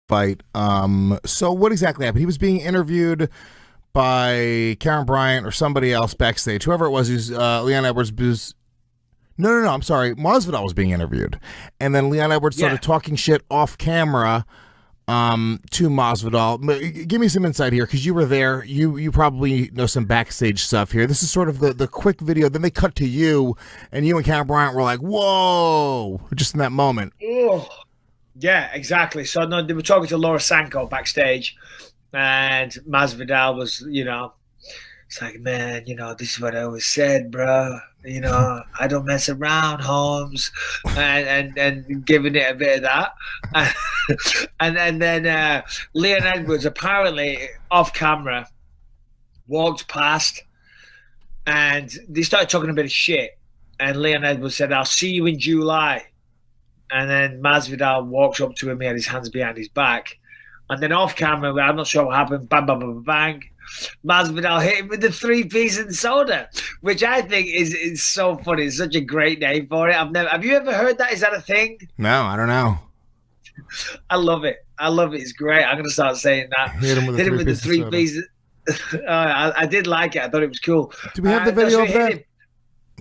fight. So what exactly happened? He was being interviewed by Karen Bryant or somebody else backstage, whoever it was. Who's Leon Edwards was. No. I'm sorry. Masvidal was being interviewed, and then Leon Edwards started talking shit off camera to Masvidal. Give me some insight here, because you were there. You probably know some backstage stuff here. This is sort of the quick video. Then they cut to you, and you and Karen Bryant were like, "Whoa!" Just in that moment. Oh, yeah, exactly. So no, they were talking to Laura Sanko backstage, and Masvidal was, it's like, man, this is what I always said, bro. I don't mess around, Holmes, and giving it a bit of that, and then Leon Edwards apparently off camera walked past, and they started talking a bit of shit, and Leon Edwards said, "I'll see you in July," and then Masvidal walks up to him, he had his hands behind his back, and then off camera, I'm not sure what happened, bang, bang, bang, bang. Masvidal hit him with the 3-piece and soda, which I think is so funny. It's such a great name for it. Have you ever heard that? Is that a thing? No, I don't know. I love it. It's great. I'm gonna start saying that. Hit him with the 3-piece. I did like it. I thought it was cool. Do we have the video of that?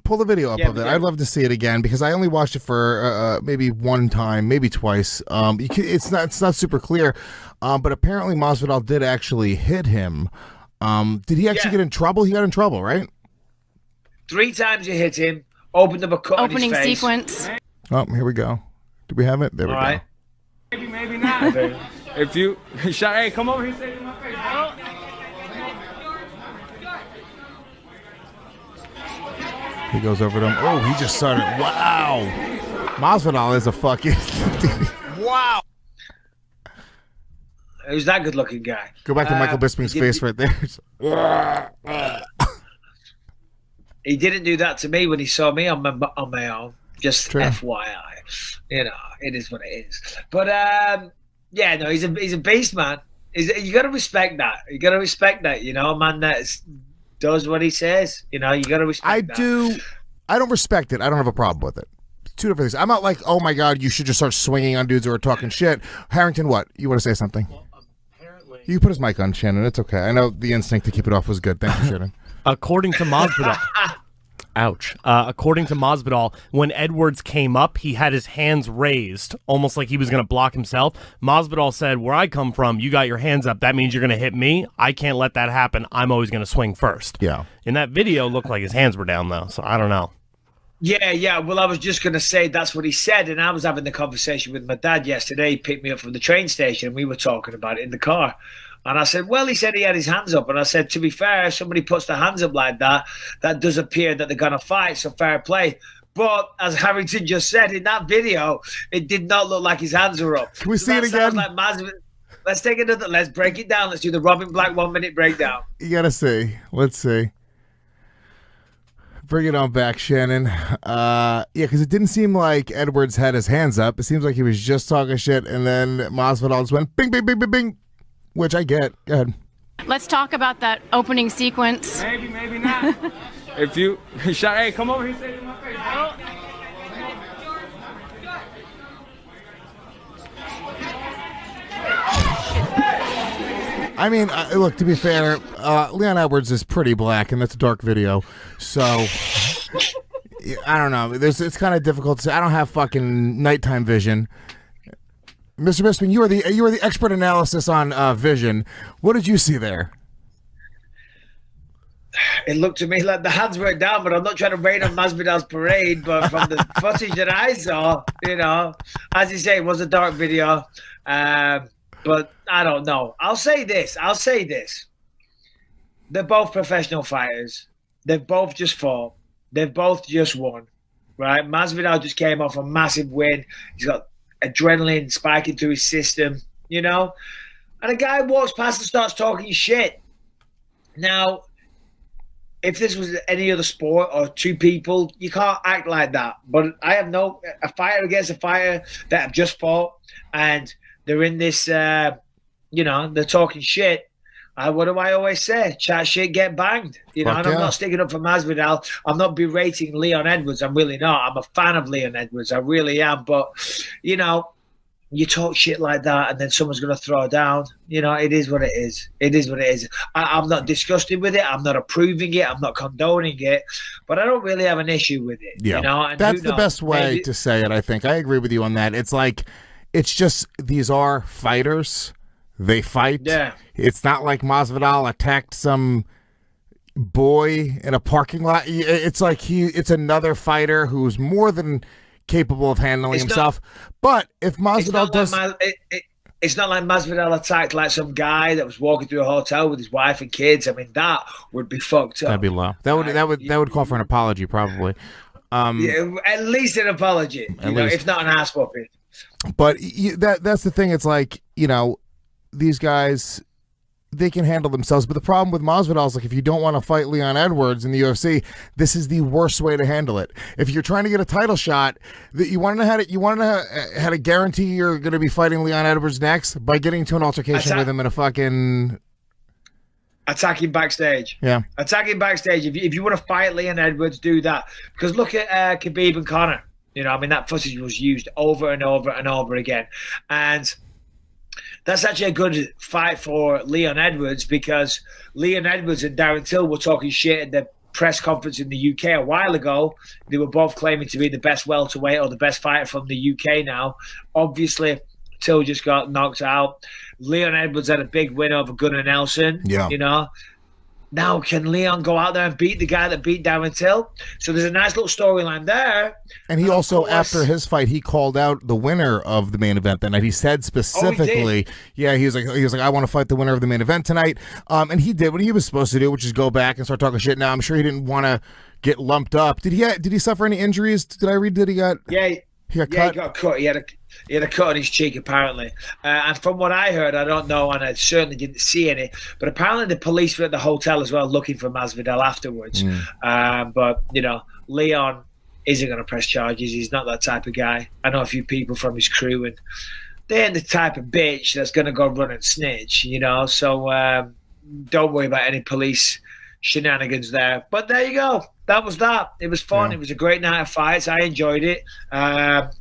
Pull the video up of it. I'd love to see it again, because I only watched it for maybe one time, maybe twice. It's not super clear, but apparently Masvidal did actually hit him. Did he actually get in trouble? He got in trouble, right? 3 times you hit him, opened up a cut on his face. Opening sequence. Oh, here we go. Do we have it? There we go. Maybe not. If you shot, hey, come over here, say it in my face, bro. He goes over to him. Oh, he just started. Wow. Masvidal is a fucking. Wow. Who's that good-looking guy? Go back to Michael Bisping's face right there. He didn't do that to me when he saw me on my own. Just true. FYI, it is what it is. But no, he's a beast, man. You got to respect that. You got to respect that. A man that does what he says. You got to respect that. I don't respect it. I don't have a problem with it. Two different things. I'm not like, oh my God, you should just start swinging on dudes who are talking shit. Harrington, what? You want to say something? Well, apparently. You put his mic on, Shannon. It's okay. I know the instinct to keep it off was good. Thank you, Shannon. According to Masvidal. Ouch. According to Masvidal, when Edwards came up, he had his hands raised, almost like he was going to block himself. Masvidal said, where I come from, you got your hands up. That means you're going to hit me. I can't let that happen. I'm always going to swing first. Yeah. In that video, looked like his hands were down, though, so I don't know. Yeah. Well, I was just going to say that's what he said, and I was having the conversation with my dad yesterday. He picked me up from the train station, and we were talking about it in the car. And I said, well, he said he had his hands up. And I said, to be fair, if somebody puts their hands up like that, that does appear that they're going to fight, so fair play. But as Harrington just said, in that video, it did not look like his hands were up. Can we see it again? Like let's take another, let's break it down. Let's do the Robin Black 1-minute breakdown. You got to see. Let's see. Bring it on back, Shannon. Yeah, because it didn't seem like Edwards had his hands up. It seems like he was just talking shit, and then Masvidal just went bing, bing, bing, bing, bing. Which I get. Go ahead. Let's talk about that opening sequence. Maybe not. If you shot, hey, come over here, say it in my face, bro. I mean, look, to be fair, Leon Edwards is pretty black, and that's a dark video. So, I don't know. It's kind of difficult to say. I don't have fucking nighttime vision. Mr. Bisping, you are the expert analysis on vision. What did you see there? It looked to me like the hands were down, but I'm not trying to rain on Masvidal's parade. But from the footage that I saw, as you say, it was a dark video. But I don't know. I'll say this. They're both professional fighters. They've both just fought. They've both just won. Right? Masvidal just came off a massive win. He's got adrenaline spiking through his system, and a guy walks past and starts talking shit. Now, if this was any other sport or two people, you can't act like that. But I have a fighter against a fighter that have just fought, and they're in this, they're talking shit. What do I always say? Chat shit, get banged. And I'm not sticking up for Masvidal. I'm not berating Leon Edwards. I'm really not. I'm a fan of Leon Edwards. I really am. But, you talk shit like that and then someone's going to throw down. You know, it is what it is. It is what it is. I'm not disgusted with it. I'm not approving it. I'm not condoning it. But I don't really have an issue with it. Yeah. You know? And that's the best way to say it, I think. I agree with you on that. It's like, it's just, these are fighters. They fight. Yeah. It's not like Masvidal attacked some boy in a parking lot. It's like it's another fighter who's more than capable of handling himself. But if Masvidal does, it's not like Masvidal attacked like some guy that was walking through a hotel with his wife and kids. I mean, that would be fucked up. That'd be low. That would call for an apology, probably. Yeah, at least an apology, if not an ass whooping. But that's the thing. It's like, these guys, they can handle themselves. But the problem with Masvidal is, like, if you don't want to fight Leon Edwards in the UFC, this is the worst way to handle it. If you're trying to get a title shot, that you want to know how to guarantee you're going to be fighting Leon Edwards next by getting into an altercation with him in a fucking attacking backstage. Yeah, attacking backstage. If you want to fight Leon Edwards, do that. Because look at Khabib and Conor. That footage was used over and over and over again, and that's actually a good fight for Leon Edwards, because Leon Edwards and Darren Till were talking shit at the press conference in the UK a while ago. They were both claiming to be the best welterweight or the best fighter from the UK now. Obviously, Till just got knocked out. Leon Edwards had a big win over Gunnar Nelson. Yeah. Now, can Leon go out there and beat the guy that beat Darren Till? So there's a nice little storyline there. And he also, after his fight, he called out the winner of the main event that night. He said specifically, he was like, I want to fight the winner of the main event tonight. And he did what he was supposed to do, which is go back and start talking shit. Now, I'm sure he didn't want to get lumped up. Did he suffer any injuries? Did I read that he got? Yeah. He got cut? He got cut. He had a cut on his cheek, apparently. And from what I heard, I don't know, and I certainly didn't see any, but apparently the police were at the hotel as well looking for Masvidal afterwards. But, Leon isn't going to press charges. He's not that type of guy. I know a few people from his crew, and they ain't the type of bitch that's going to go run and snitch, So don't worry about any police shenanigans there. But there you go. That was that. It was fun. Yeah. It was a great night of fights. I enjoyed it.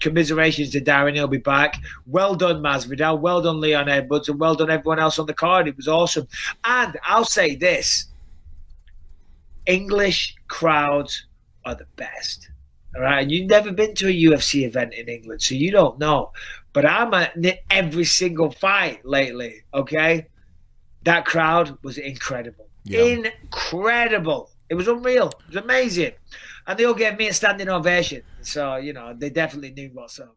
Commiserations to Darren. He'll be back. Well done, Masvidal. Well done, Leon Edwards. And well done, everyone else on the card. It was awesome. And I'll say this. English crowds are the best. All right? And you've never been to a UFC event in England, so you don't know. But I'm at every single fight lately, okay? That crowd was incredible. Yeah. Incredible. It was unreal. It was amazing. And they all gave me a standing ovation. So, they definitely knew what's up.